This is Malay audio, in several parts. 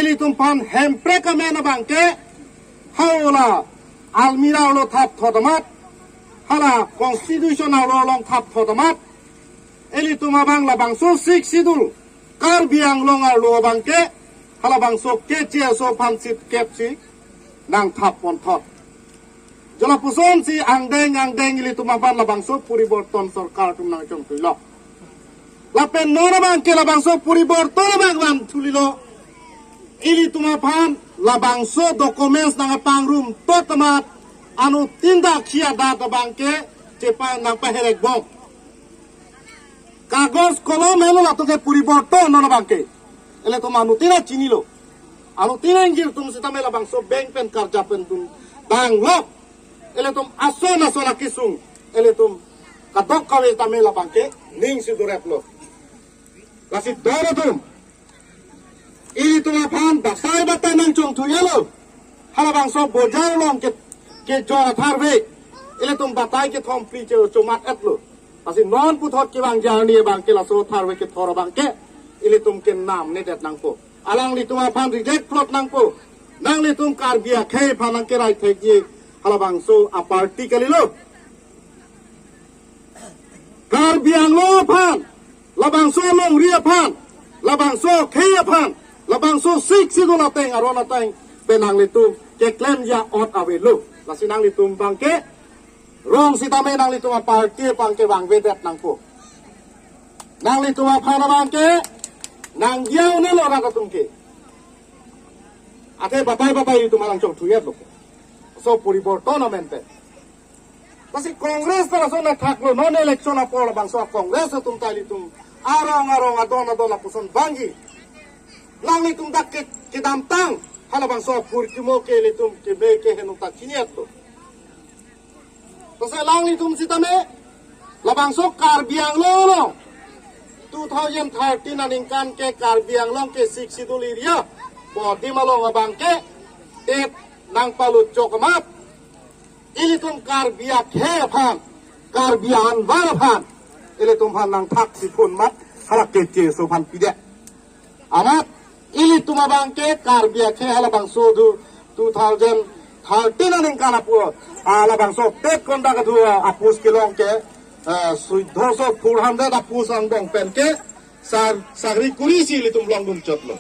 ili tumpan hempre kame na bangke haula almira lo thap thodamat hala constitution lo long thap thodamat ili tuma bangla bangso sik sidul kar biang long lo bangke hala bangso kece so pansit kepsi nang thap pon thot jala puson si angdeng ili tuma ban la bangso puriborton sarkar tum nang chong tuilo lapen nora bangke la bangso puriborton bangwan tulilo ili tuma pan la bangso documents nang pangrum totamat anu tindak kia data bangke cepa nang paherek bom kagos kolom helo la to ke puriborton nora bangke ele to anu tina chinilo anu tina injil tum sitame la bangso bank pen karja pen tum banglo ele tum asona sona kisung ele tum kadok kawe tame la bangke ning siduret lo lasi doro tum ili tuma pan basai batai nang chong tuyalo hala bangso bojau long ke jo tharve ele tum batai ke thom pri che chomat etlo pasi non puthot ke bang jani bang ke la so tharve ke thor bang ke ili tum ke nam ne det nang po alang li tuma pan reject plot nang po nang li tum kar bia khe phanang ke rai thek ji hala bangso a party kalilo kar biang lo pan la bangso long ria pan la bangso khe pan la bangso sik sidula teng arona teng penang litum ke klem ya ot avelu la sinang litum bangke rong sitame nang litum party pangke bang vedet nang po nang litum phana bangke nang yau ne lo ra tumke ate babai itu malang chong tuyet lo so puriborton amente pasi kongres tara so na thaklo non election apol bangso kongres tum tali tum arong adona puson bangi lang litum dak ke damtang hala bangso purkimo ke litum ke be ke henu ta chiniat to sa lang litum sitame la bangso karbiang lo 2013 naningkan ke karbiang long ke siksidul iria bodi malong abangke tet nang palut jokamat ilitum karbia khe phan karbian war phan ilitum phan nang thak sipun mat halak ke so phan pide amat ilitum abangke karbia khe hala bangso 2013 naningkan apu ala bangso tet konda ka du apus kilong ke suidhoso 400 apus ang dong pen ke sagri kurisi ilitum longgum chotlo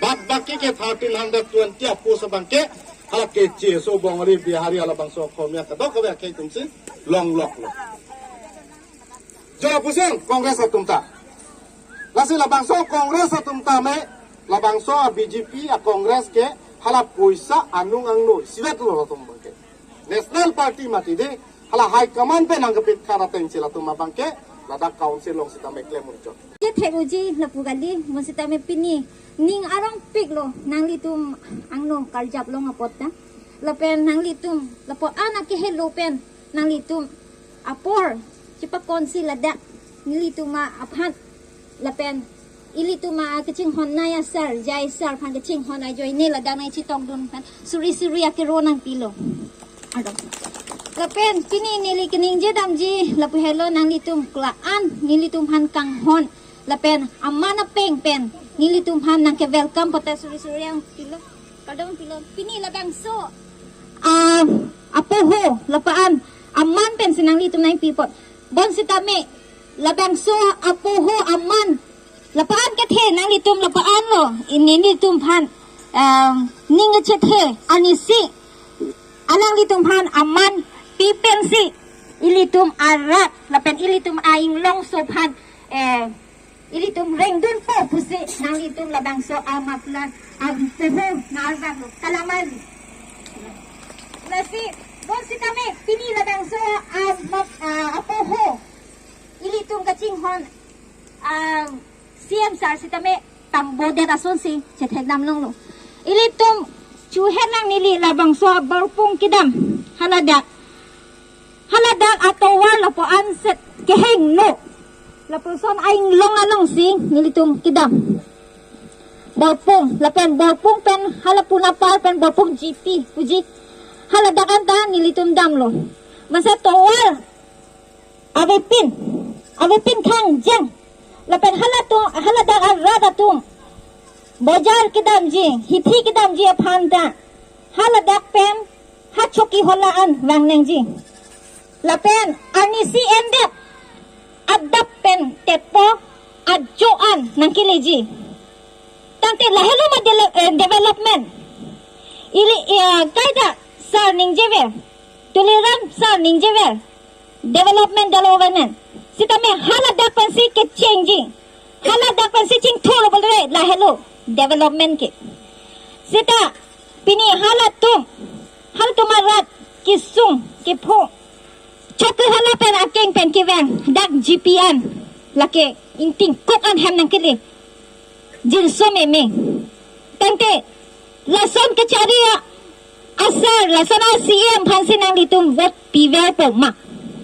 bak baki ke 1320 apus abangke hala ke so bongri bihari ala bangso khomya ka dok ka ke tumsi long lok lo jora pusen kongres atumta lasi la bangso kongres atumta me la bangso BJP a kongres ke hala poisa anung angno sivet lo tum bangke national party mati de hala high command pe nang kapit khara tengchila tum bangke lada council long sita me claim urjo je theruji lapugali mosita me pini ning arong pik lo nang litum angno kaljap lo ngapot na lapen nang litum lapo anak ke hello pen nang litum apor cipa konsi lada nilituma aphat lapen ilituma kaching honaya sar jai sar phan kaching honai joy ne lada nai chitong dun phan suri akiro nang pilo adong lapen pini nili kening je damji lapu hello nang litum klaan nilitum han kang hon lapen amana peng pen nilitum han nang ke welcome pata suri ang pilo kadong pilo pini labang so apoho lapaan aman pen sinang litum nang pipot bon sitame labang so apoho aman lapaan ke the nang litum lapaan lo ini litum han ning che the anisi alang litum han aman pipensi ilitum arat lapen ilitum aing long sopan ilitum rengdun po pusi nang litum labang so amaflan peho na arvak kalaman nasi bon si kami pini labang so apoho ilitum kaching hon siam sar si kami tambo de rason si cethek nam long lo ilitum chuhen nang nili labang so barpung kidam haladak atau war lapo anset keheng no lapo son aing long along sing nilitum kidam barpung lapen barpung pen halapun apar pen barpung GP puji haladakan ta nilitum dam lo masa towar avepin kang jeng lapen haladak aradatung Bajar kidam ji, hithi kidam ji apanda. Haladak pen, hachoki holaan wang neng ji. Lapen arnisi endep. Adap pen tepo adjoan nang kiliji. Tante lahelo ma development. Ili kaida sar ning jewer. Tuliram sar ning jewer. Development development. Sita me haladak pen si ke changing. Haladak pen si ching thoro bolre lahelo development ke. Sita pini halatum. Hal tumarat kisung kipo. Choku hala pen akeng pen kivang dak GPN lake inting kokan ham nang kili jinso meme tante lason kecaria asar lasana CM pansi nang ditum vote piver poma